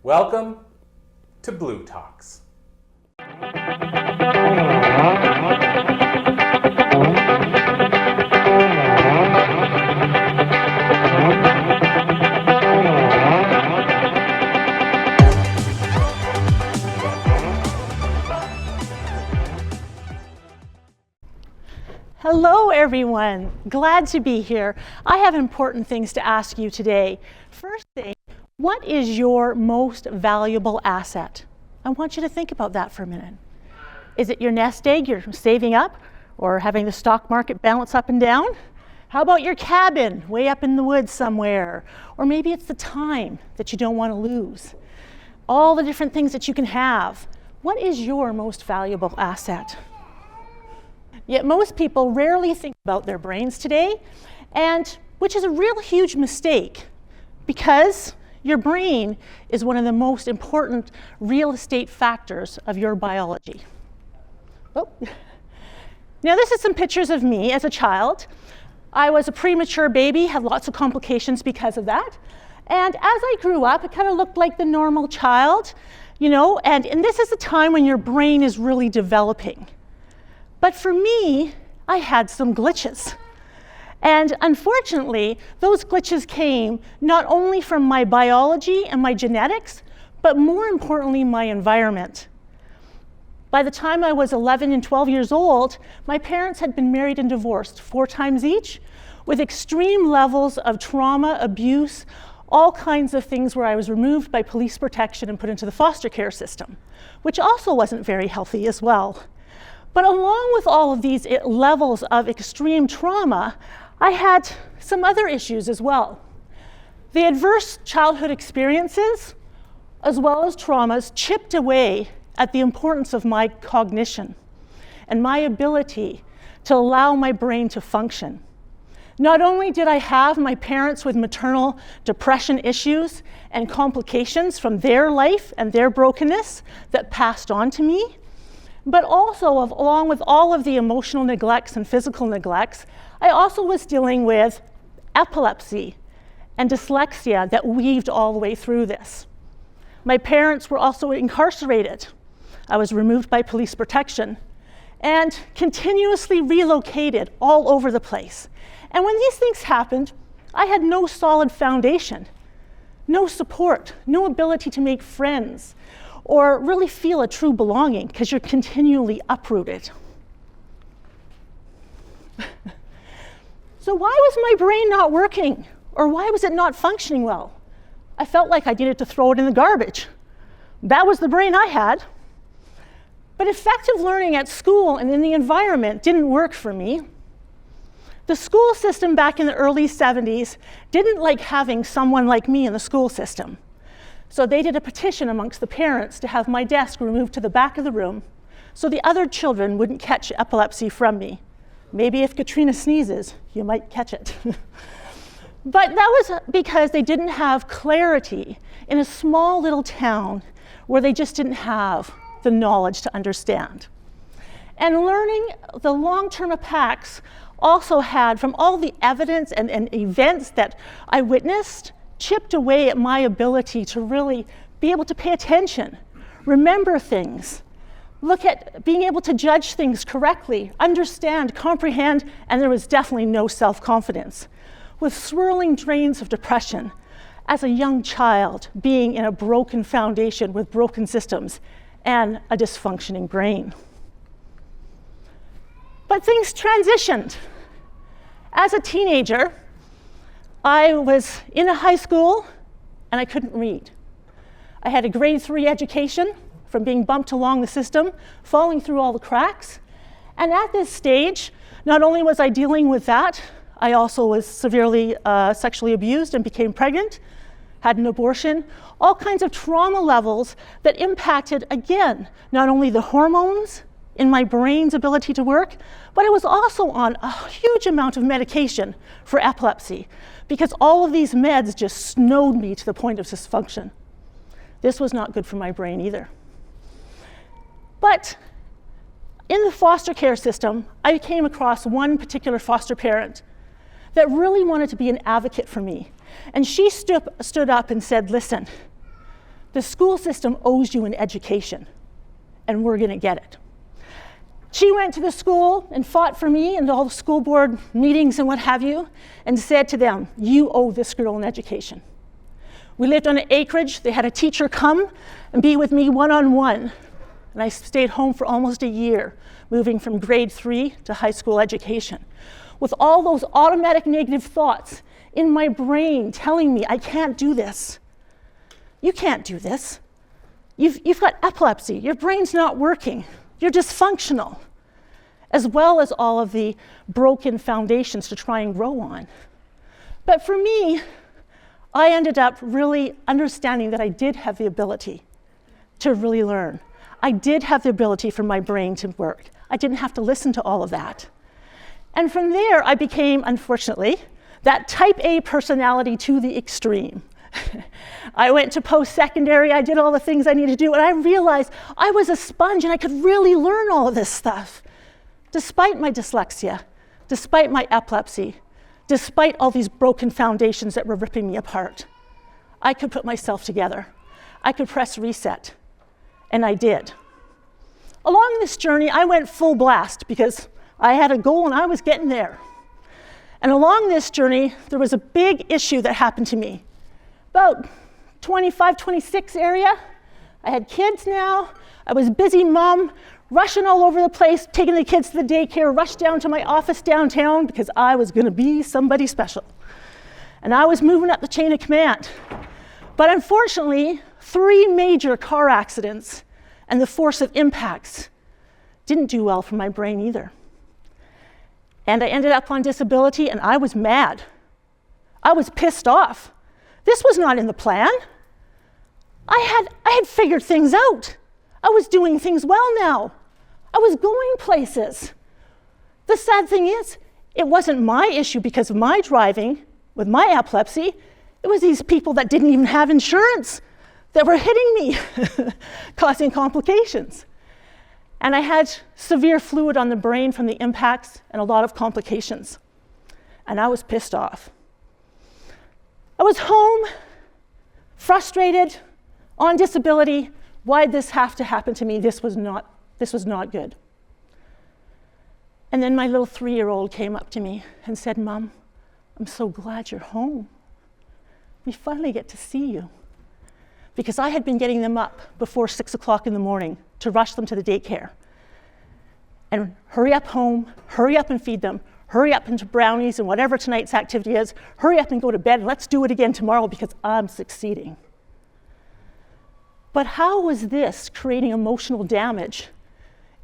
Welcome to bLU Talks. Hello everyone, glad to be here. I have important things to ask you today. First thing, what is your most valuable asset? I want you to think about that for a minute. Is it your nest egg you're saving up or having the stock market bounce up and down? How about your cabin way up in the woods somewhere? Or maybe it's the time that you don't want to lose. All the different things that you can have. What is your most valuable asset? Yet most people rarely think about their brains today, and which is a real huge mistake because your brain is one of the most important real estate factors of your biology. Oh. Now this is some pictures of me as a child. I was a premature baby, had lots of complications because of that. And as I grew up, it kind of looked like the normal child, you know, and this is a time when your brain is really developing. But for me, I had some glitches. And unfortunately, those glitches came not only from my biology and my genetics, but more importantly, my environment. By the time I was 11 and 12 years old, my parents had been married and divorced 4 times each, with extreme levels of trauma, abuse, all kinds of things where I was removed by police protection and put into the foster care system, which also wasn't very healthy as well. But along with all of these levels of extreme trauma, I had some other issues as well. The adverse childhood experiences, as well as traumas, chipped away at the importance of my cognition and my ability to allow my brain to function. Not only did I have my parents with maternal depression issues and complications from their life and their brokenness that passed on to me, but also, along with all of the emotional neglects and physical neglects, I also was dealing with epilepsy and dyslexia that weaved all the way through this. My parents were also incarcerated. I was removed by police protection and continuously relocated all over the place. And when these things happened, I had no solid foundation, no support, no ability to make friends, or really feel a true belonging because you're continually uprooted. So why was my brain not working? Or why was it not functioning well? I felt like I needed to throw it in the garbage. That was the brain I had. But effective learning at school and in the environment didn't work for me. The school system back in the early 70s didn't like having someone like me in the school system. So they did a petition amongst the parents to have my desk removed to the back of the room so the other children wouldn't catch epilepsy from me. Maybe if Katrina sneezes, you might catch it. But that was because they didn't have clarity in a small little town where they just didn't have the knowledge to understand. And learning the long-term impacts also had, from all the evidence and events that I witnessed, chipped away at my ability to really be able to pay attention, remember things, look at being able to judge things correctly, understand, comprehend, and there was definitely no self-confidence. With swirling drains of depression, as a young child being in a broken foundation with broken systems and a dysfunctioning brain. But things transitioned. As a teenager, I was in a high school and I couldn't read. I had a grade 3 education from being bumped along the system, falling through all the cracks. And at this stage, not only was I dealing with that, I also was severely sexually abused and became pregnant, had an abortion, all kinds of trauma levels that impacted, again, not only the hormones in my brain's ability to work, but I was also on a huge amount of medication for epilepsy because all of these meds just snowed me to the point of dysfunction. This was not good for my brain either. But in the foster care system, I came across one particular foster parent that really wanted to be an advocate for me. And she stood up and said, listen, the school system owes you an education, and we're going to get it. She went to the school and fought for me and all the school board meetings and what have you, and said to them, you owe this girl an education. We lived on an acreage. They had a teacher come and be with me one-on-one, and I stayed home for almost a year, moving from grade 3 to high school education, with all those automatic negative thoughts in my brain telling me, I can't do this. You can't do this. You've got epilepsy. Your brain's not working. You're dysfunctional, as well as all of the broken foundations to try and grow on. But for me, I ended up really understanding that I did have the ability to really learn. I did have the ability for my brain to work. I didn't have to listen to all of that. And from there, I became, unfortunately, that type A personality to the extreme. I went to post-secondary, I did all the things I needed to do, and I realized I was a sponge and I could really learn all of this stuff. Despite my dyslexia, despite my epilepsy, despite all these broken foundations that were ripping me apart, I could put myself together. I could press reset, and I did. Along this journey, I went full blast because I had a goal and I was getting there. And along this journey, there was a big issue that happened to me. About 25, 26 area. I had kids now. I was a busy mom, rushing all over the place, taking the kids to the daycare, rushed down to my office downtown because I was going to be somebody special. And I was moving up the chain of command. But unfortunately, 3 major car accidents and the force of impacts didn't do well for my brain either. And I ended up on disability, and I was mad. I was pissed off. This was not in the plan. I had figured things out. I was doing things well now. I was going places. The sad thing is, it wasn't my issue because of my driving with my epilepsy. It was these people that didn't even have insurance that were hitting me, causing complications. And I had severe fluid on the brain from the impacts and a lot of complications. And I was pissed off. I was home, frustrated, on disability. Why'd this have to happen to me? This was not good. And then my little 3-year-old came up to me and said, Mom, I'm so glad you're home. We finally get to see you. Because I had been getting them up before 6 o'clock in the morning to rush them to the daycare. And hurry up home, hurry up and feed them, hurry up into brownies and whatever tonight's activity is, hurry up and go to bed, and let's do it again tomorrow because I'm succeeding. But how was this creating emotional damage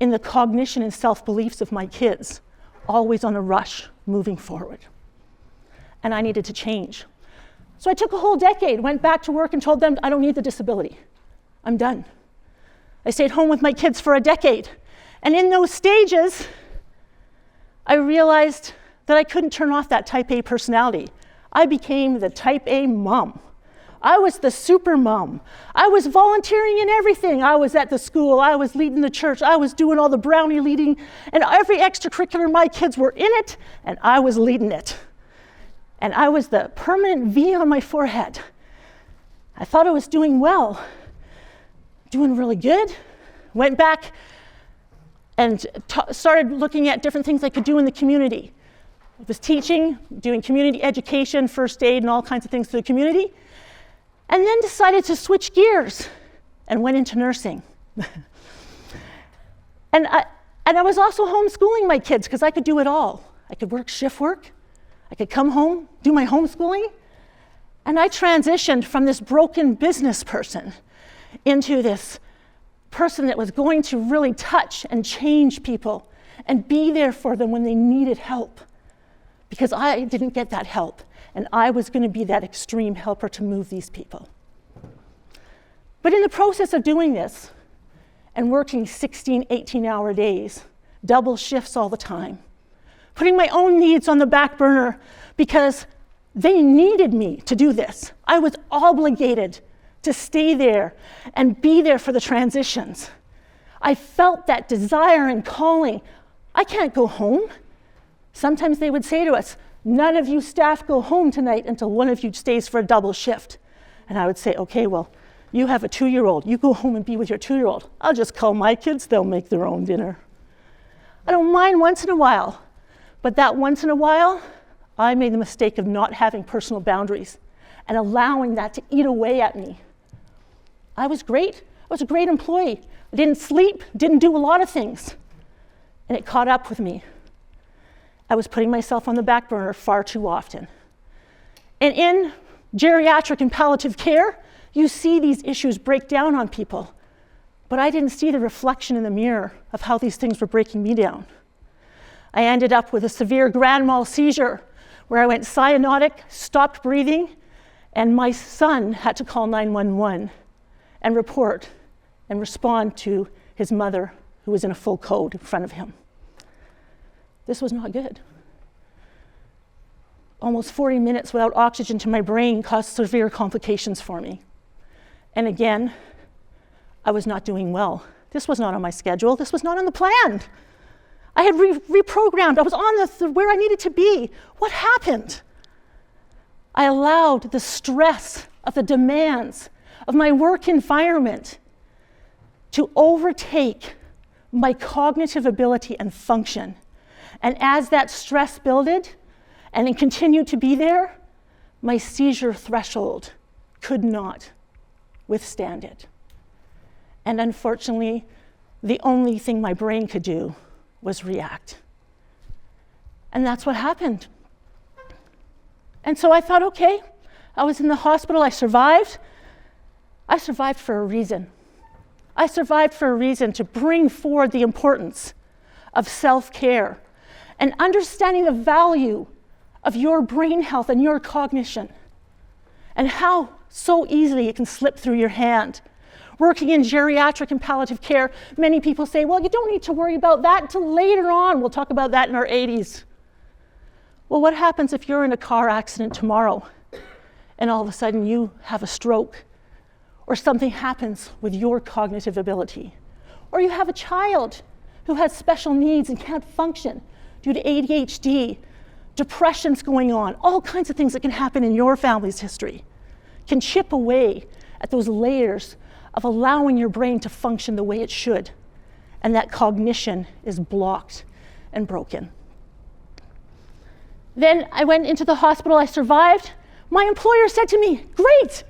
in the cognition and self-beliefs of my kids, always on a rush, moving forward? And I needed to change. So I took a whole decade, went back to work and told them, I don't need the disability. I'm done. I stayed home with my kids for a decade. And in those stages, I realized that I couldn't turn off that type A personality. I became the type A mom. I was the super mom. I was volunteering in everything. I was at the school, I was leading the church, I was doing all the brownie leading, and every extracurricular, my kids were in it, and I was leading it. And I was the permanent V on my forehead. I thought I was doing well, doing really good. Went back and started looking at different things I could do in the community. I was teaching, doing community education, first aid, and all kinds of things to the community. And then decided to switch gears and went into nursing. And I was also homeschooling my kids because I could do it all. I could work shift work. I could come home, do my homeschooling. And I transitioned from this broken business person into this person that was going to really touch and change people and be there for them when they needed help. Because I didn't get that help. And I was going to be that extreme helper to move these people. But in the process of doing this, and working 16, 18-hour days, double shifts all the time, putting my own needs on the back burner because they needed me to do this. I was obligated to stay there and be there for the transitions. I felt that desire and calling. I can't go home. Sometimes they would say to us, none of you staff go home tonight until one of you stays for a double shift. And I would say, okay, well, You have a 2-year-old. You go home and be with your 2-year-old. I'll just call my kids. They'll make their own dinner. I don't mind once in a while. But that once in a while, I made the mistake of not having personal boundaries and allowing that to eat away at me. I was great. I was a great employee. I didn't sleep, didn't do a lot of things. And it caught up with me. I was putting myself on the back burner far too often. And in geriatric and palliative care, you see these issues break down on people. But I didn't see the reflection in the mirror of how these things were breaking me down. I ended up with a severe grand mal seizure where I went cyanotic, stopped breathing, and my son had to call 911 and report and respond to his mother, who was in a full code in front of him. This was not good. Almost 40 minutes without oxygen to my brain caused severe complications for me. And again, I was not doing well. This was not on my schedule. This was not on the plan. I had reprogrammed. I was on where I needed to be. What happened? I allowed the stress of the demands of my work environment to overtake my cognitive ability and function. And as that stress builded and it continued to be there, my seizure threshold could not withstand it. And unfortunately, the only thing my brain could do was react. And that's what happened. And so I thought, okay, I was in the hospital, I survived. I survived for a reason. I survived for a reason to bring forward the importance of self-care and understanding the value of your brain health and your cognition and how so easily it can slip through your hand. Working in geriatric and palliative care, many people say, well, you don't need to worry about that until later on. We'll talk about that in our 80s. Well, what happens if you're in a car accident tomorrow and all of a sudden you have a stroke or something happens with your cognitive ability? Or you have a child who has special needs and can't function due to ADHD, depression's going on, all kinds of things that can happen in your family's history can chip away at those layers of allowing your brain to function the way it should, and that cognition is blocked and broken. Then I went into the hospital, I survived. My employer said to me, great,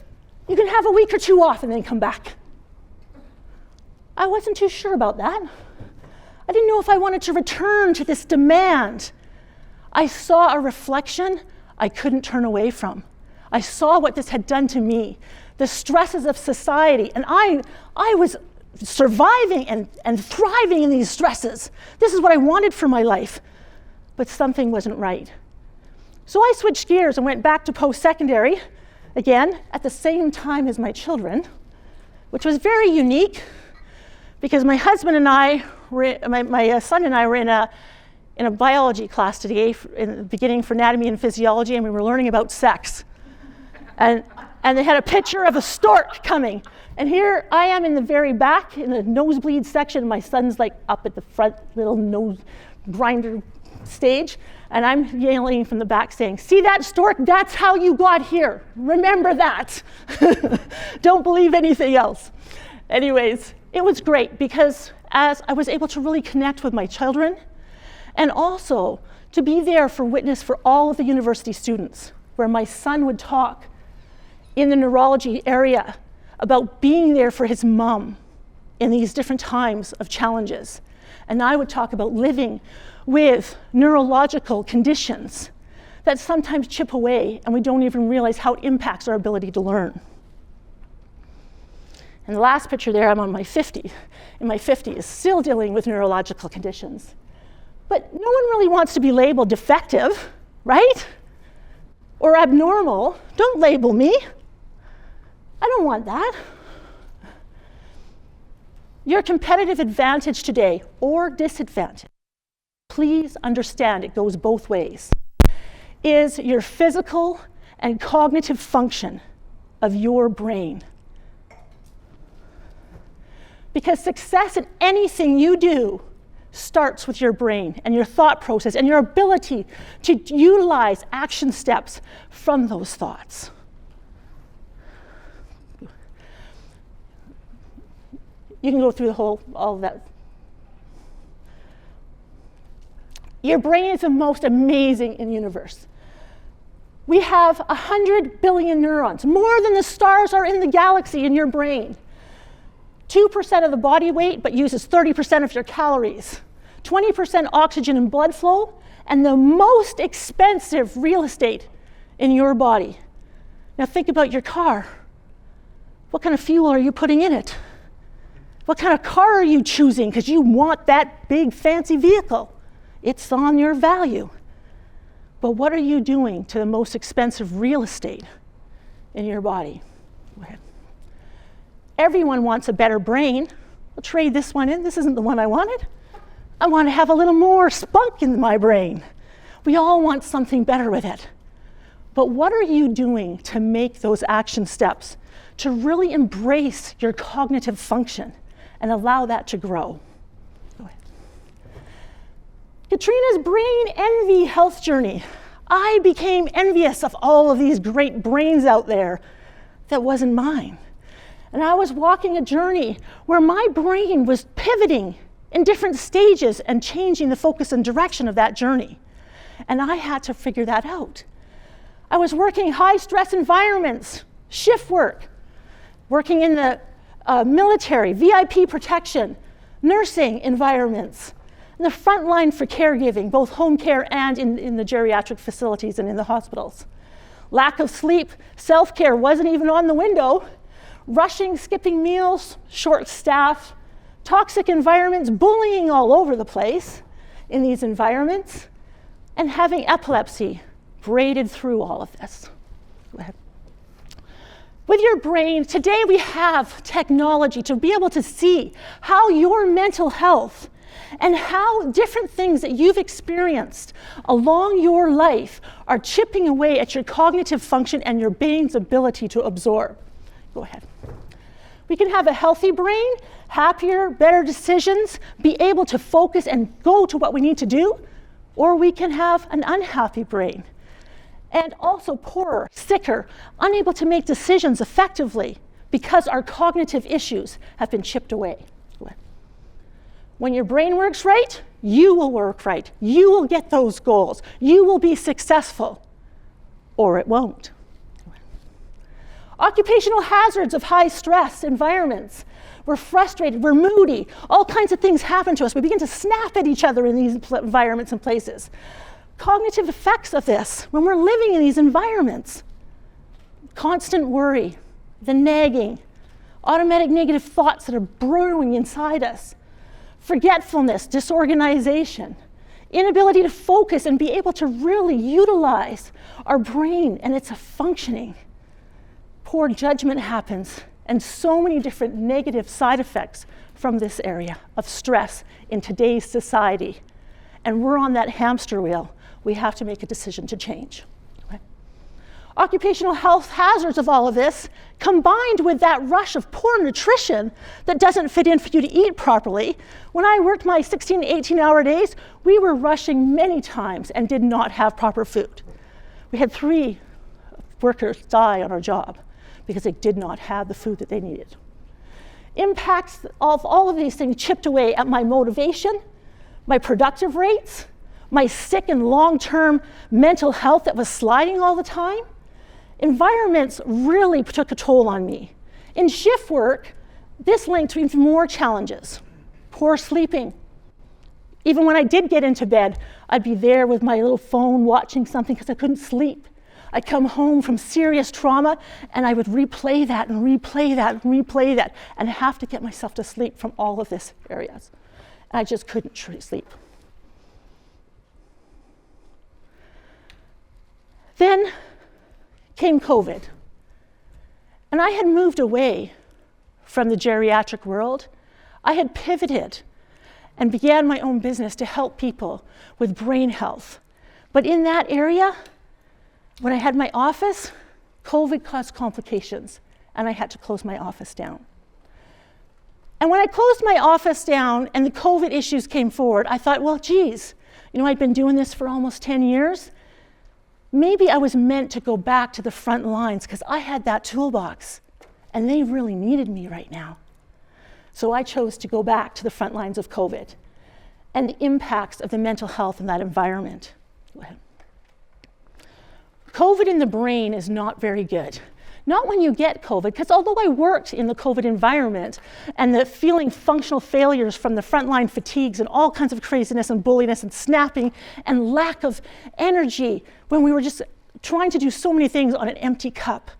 you can have a week or two off and then come back. I wasn't too sure about that. I didn't know if I wanted to return to this demand. I saw a reflection I couldn't turn away from. I saw what this had done to me, the stresses of society, and I was surviving and thriving in these stresses. This is what I wanted for my life, but something wasn't right. So I switched gears and went back to post-secondary, again, at the same time as my children, which was very unique because my husband and I, my son and I were in a biology class today in the beginning for anatomy and physiology, and we were learning about sex. And they had a picture of a stork coming. And here I am in the very back in the nosebleed section. My son's like up at the front little nose grinder stage. And I'm yelling from the back saying, see that stork? That's how you got here. Remember that. Don't believe anything else. Anyways, it was great because as I was able to really connect with my children and also to be there for witness for all of the university students, where my son would talk in the neurology area about being there for his mom in these different times of challenges. And I would talk about living with neurological conditions that sometimes chip away and we don't even realize how it impacts our ability to learn. And the last picture there, I'm in my 50s, still dealing with neurological conditions. But no one really wants to be labeled defective, right? Or abnormal. Don't label me. I don't want that. Your competitive advantage today, or disadvantage, please understand it goes both ways, is your physical and cognitive function of your brain. Because success in anything you do starts with your brain and your thought process and your ability to utilize action steps from those thoughts. You can go through all of that. Your brain is the most amazing in the universe. We have 100 billion neurons, more than the stars are in the galaxy in your brain. 2% of the body weight, but uses 30% of your calories. 20% oxygen and blood flow, and the most expensive real estate in your body. Now think about your car. What kind of fuel are you putting in it? What kind of car are you choosing because you want that big fancy vehicle? It's on your value. But what are you doing to the most expensive real estate in your body? Go ahead. Everyone wants a better brain. I'll trade this one in. This isn't the one I wanted. I want to have a little more spunk in my brain. We all want something better with it. But what are you doing to make those action steps to really embrace your cognitive function and allow that to grow? Go ahead. Katrina's brain envy health journey. I became envious of all of these great brains out there that wasn't mine. And I was walking a journey where my brain was pivoting in different stages and changing the focus and direction of that journey. And I had to figure that out. I was working high-stress environments, shift work, working in the military, VIP protection, nursing environments, and the front line for caregiving, both home care and in the geriatric facilities and in the hospitals. Lack of sleep, self-care wasn't even on the window. Rushing, skipping meals, short staff, toxic environments, bullying all over the place in these environments, and having epilepsy braided through all of this. Go ahead. With your brain, today we have technology to be able to see how your mental health and how different things that you've experienced along your life are chipping away at your cognitive function and your brain's ability to absorb. Go ahead. We can have a healthy brain, happier, better decisions, be able to focus and go to what we need to do, or we can have an unhappy brain. And also poorer, sicker, unable to make decisions effectively because our cognitive issues have been chipped away. When your brain works right, you will work right. You will get those goals. You will be successful, or it won't. Occupational hazards of high stress environments. We're frustrated, we're moody, all kinds of things happen to us. We begin to snap at each other in these environments and places. Cognitive effects of this when we're living in these environments. Constant worry, the nagging, automatic negative thoughts that are brewing inside us. Forgetfulness, disorganization, inability to focus and be able to really utilize our brain and its functioning. Poor judgment happens, and so many different negative side effects from this area of stress in today's society. And we're on that hamster wheel. We have to make a decision to change. Okay? Occupational health hazards of all of this, combined with that rush of poor nutrition that doesn't fit in for you to eat properly. When I worked my 16 to 18-hour days, we were rushing many times and did not have proper food. We had 3 workers die on our job because they did not have the food that they needed. Impacts of all of these things chipped away at my motivation, my productive rates, my sick and long-term mental health that was sliding all the time. Environments really took a toll on me. In shift work, this linked to even more challenges. Poor sleeping. Even when I did get into bed, I'd be there with my little phone watching something because I couldn't sleep. I'd come home from serious trauma and I would replay that and replay that and replay that and have to get myself to sleep from all of this areas. I just couldn't sleep. Then came COVID. And I had moved away from the geriatric world. I had pivoted and began my own business to help people with brain health. But in that area, when I had my office, COVID caused complications, and I had to close my office down. And when I closed my office down and the COVID issues came forward, I thought, well, geez, I'd been doing this for almost 10 years. Maybe I was meant to go back to the front lines because I had that toolbox, and they really needed me right now. So I chose to go back to the front lines of COVID and the impacts of the mental health in that environment. Go ahead. COVID in the brain is not very good. Not when you get COVID, because although I worked in the COVID environment and the feeling functional failures from the frontline fatigues and all kinds of craziness and bulliness and snapping and lack of energy when we were just trying to do so many things on an empty cup.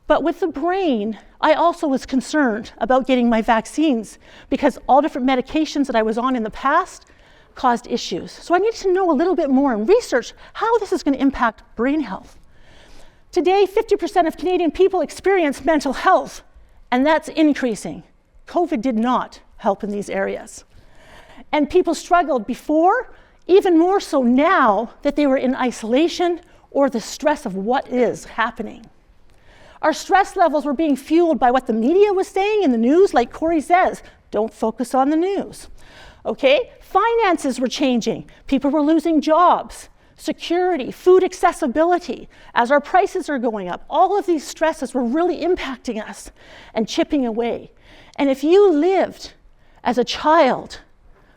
But with the brain, I also was concerned about getting my vaccines because all different medications that I was on in the past caused issues. So I needed to know a little bit more and research how this is going to impact brain health. Today, 50% of Canadian people experience mental health, and that's increasing. COVID did not help in these areas. And people struggled before, even more so now that they were in isolation or the stress of what is happening. Our stress levels were being fueled by what the media was saying in the news, like Corey says, don't focus on the news. Okay? Finances were changing. People were losing jobs. Security, food accessibility, as our prices are going up. All of these stresses were really impacting us and chipping away. And if you lived as a child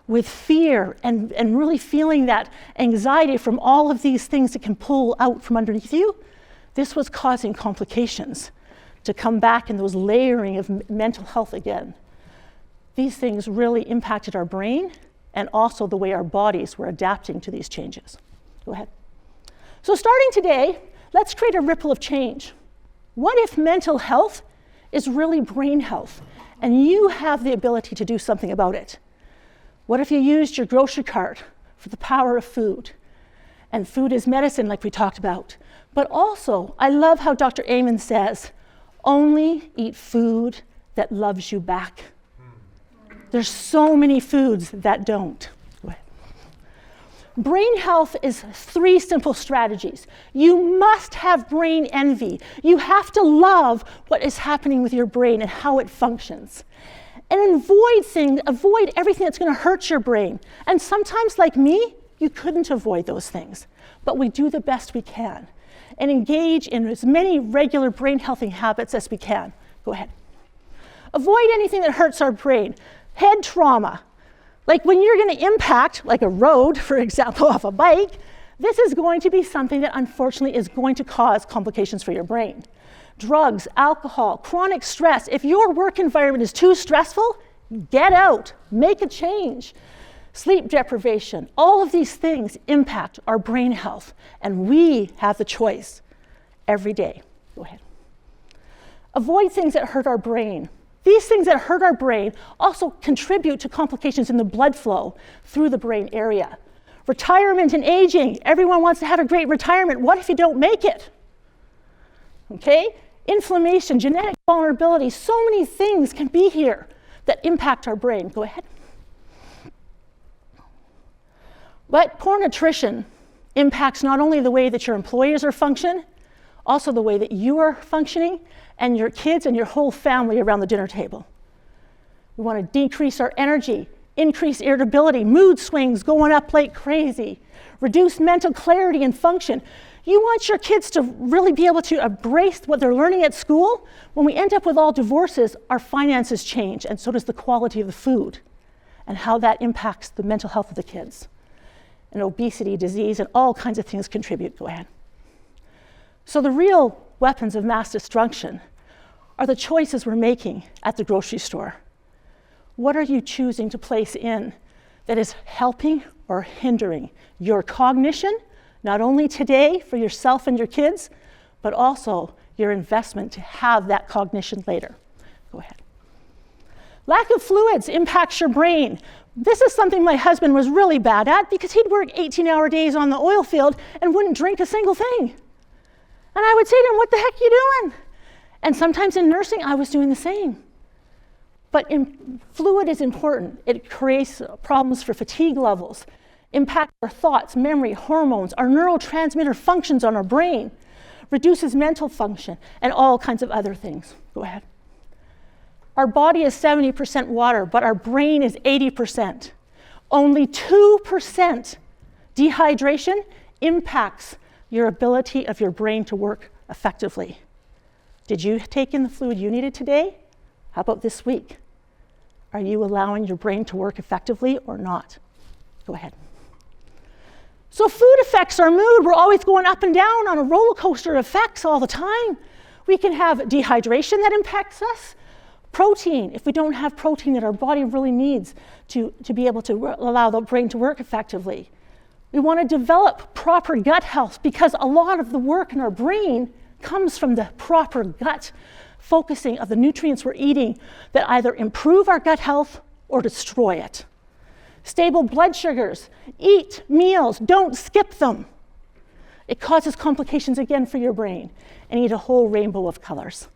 with fear and really feeling that anxiety from all of these things that can pull out from underneath you, this was causing complications to come back in those layering of mental health again. These things really impacted our brain and also the way our bodies were adapting to these changes. Go ahead. So starting today, let's create a ripple of change. What if mental health is really brain health and you have the ability to do something about it? What if you used your grocery cart for the power of food? And food is medicine, like we talked about. But also, I love how Dr. Amen says, only eat food that loves you back. There's so many foods that don't. Brain health is 3 simple strategies. You must have brain envy. You have to love what is happening with your brain and how it functions. And avoid everything that's going to hurt your brain. And sometimes, like me, you couldn't avoid those things. But we do the best we can and engage in as many regular brain healthy habits as we can. Go ahead. Avoid anything that hurts our brain. Head trauma. Like when you're going to impact, like a road, for example, off a bike, this is going to be something that unfortunately is going to cause complications for your brain. Drugs, alcohol, chronic stress. If your work environment is too stressful, get out, make a change. Sleep deprivation, all of these things impact our brain health, and we have the choice every day. Go ahead. Avoid things that hurt our brain. These things that hurt our brain also contribute to complications in the blood flow through the brain area. Retirement and aging. Everyone wants to have a great retirement. What if you don't make it? Okay? Inflammation, genetic vulnerability. So many things can be here that impact our brain. Go ahead. But poor nutrition impacts not only the way that your employers are functioning, also the way that you are functioning and your kids and your whole family around the dinner table. We want to decrease our energy, increase irritability, mood swings going up like crazy, reduce mental clarity and function. You want your kids to really be able to embrace what they're learning at school. When we end up with all divorces, our finances change, and so does the quality of the food and how that impacts the mental health of the kids. And obesity, disease, and all kinds of things contribute. Go ahead. So the real weapons of mass destruction are the choices we're making at the grocery store. What are you choosing to place in that is helping or hindering your cognition, not only today for yourself and your kids, but also your investment to have that cognition later? Go ahead. Lack of fluids impacts your brain. This is something my husband was really bad at because he'd work 18-hour days on the oil field and wouldn't drink a single thing. And I would say to him, what the heck are you doing? And sometimes in nursing, I was doing the same. But fluid is important. It creates problems for fatigue levels, impacts our thoughts, memory, hormones, our neurotransmitter functions on our brain, reduces mental function, and all kinds of other things. Go ahead. Our body is 70% water, but our brain is 80%. Only 2% dehydration impacts your ability of your brain to work effectively. Did you take in the fluid you needed today? How about this week? Are you allowing your brain to work effectively or not? Go ahead. So food affects our mood. We're always going up and down on a roller coaster of effects all the time. We can have dehydration that impacts us. Protein, if we don't have protein that our body really needs to be able to allow the brain to work effectively. We want to develop proper gut health because a lot of the work in our brain comes from the proper gut focusing of the nutrients we're eating that either improve our gut health or destroy it. Stable blood sugars, eat meals, don't skip them. It causes complications again for your brain, and eat a whole rainbow of colors.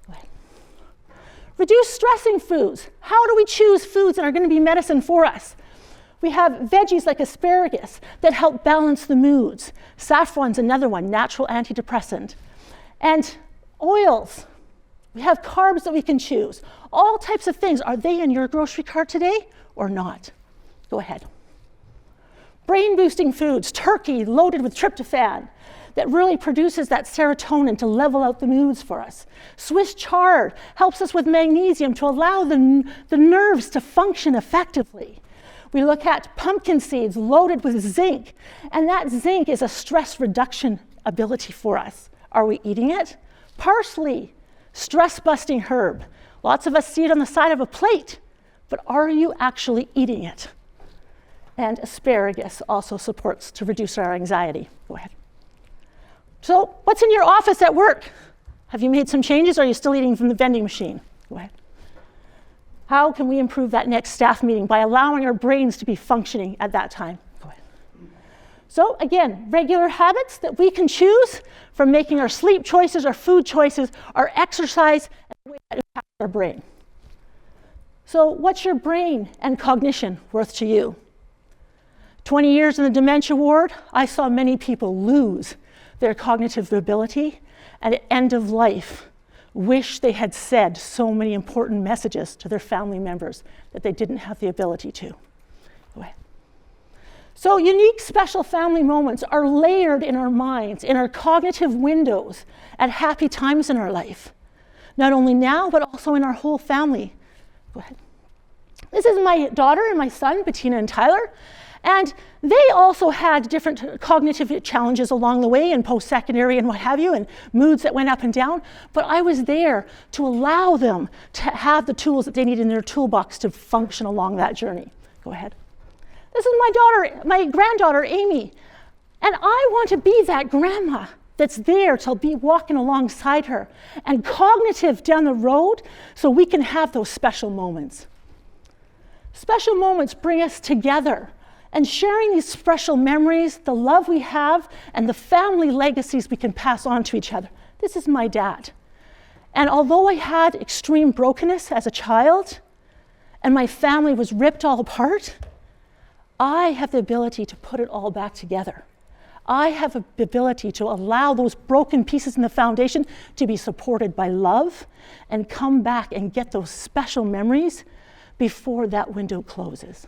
Go ahead. Reduce stressing foods. How do we choose foods that are going to be medicine for us? We have veggies like asparagus that help balance the moods. Saffron's another one, natural antidepressant. And oils. We have carbs that we can choose. All types of things. Are they in your grocery cart today or not? Go ahead. Brain boosting foods, turkey loaded with tryptophan that really produces that serotonin to level out the moods for us. Swiss chard helps us with magnesium to allow the nerves to function effectively. We look at pumpkin seeds loaded with zinc, and that zinc is a stress reduction ability for us. Are we eating it? Parsley, stress-busting herb. Lots of us see it on the side of a plate, but are you actually eating it? And asparagus also supports to reduce our anxiety. Go ahead. So what's in your office at work? Have you made some changes, or are you still eating from the vending machine? Go ahead. How can we improve that next staff meeting? By allowing our brains to be functioning at that time. Go ahead. So again, regular habits that we can choose from making our sleep choices, our food choices, our exercise, and the way that impacts our brain. So what's your brain and cognition worth to you? 20 years in the dementia ward, I saw many people lose their cognitive ability, and at end of life, wish they had said so many important messages to their family members that they didn't have the ability to. Go ahead. So unique special family moments are layered in our minds, in our cognitive windows, at happy times in our life. Not only now, but also in our whole family. Go ahead. This is my daughter and my son, Bettina and Tyler. And they also had different cognitive challenges along the way in post-secondary and what have you, and moods that went up and down. But I was there to allow them to have the tools that they need in their toolbox to function along that journey. Go ahead. This is my granddaughter, Amy. And I want to be that grandma that's there to be walking alongside her and cognitive down the road so we can have those special moments. Special moments bring us together. And sharing these special memories, the love we have, and the family legacies we can pass on to each other. This is my dad. And although I had extreme brokenness as a child, and my family was ripped all apart, I have the ability to put it all back together. I have the ability to allow those broken pieces in the foundation to be supported by love and come back and get those special memories before that window closes.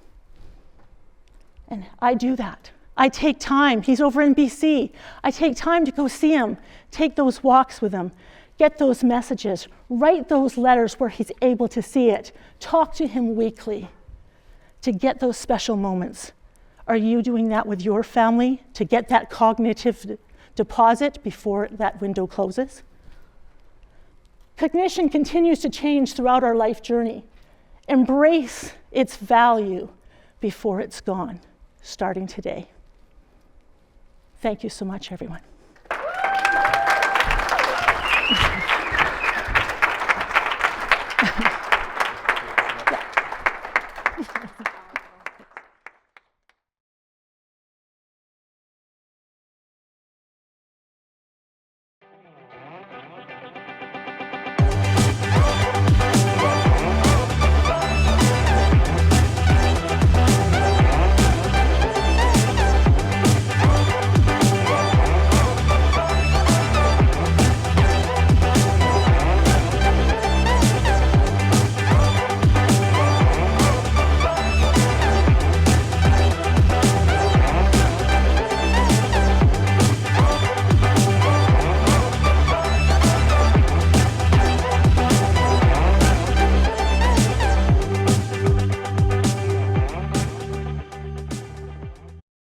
And I do that. I take time. He's over in BC. I take time to go see him, take those walks with him, get those messages, write those letters where he's able to see it, talk to him weekly to get those special moments. Are you doing that with your family to get that cognitive deposit before that window closes? Cognition continues to change throughout our life journey. Embrace its value before it's gone, starting today. Thank you so much, everyone.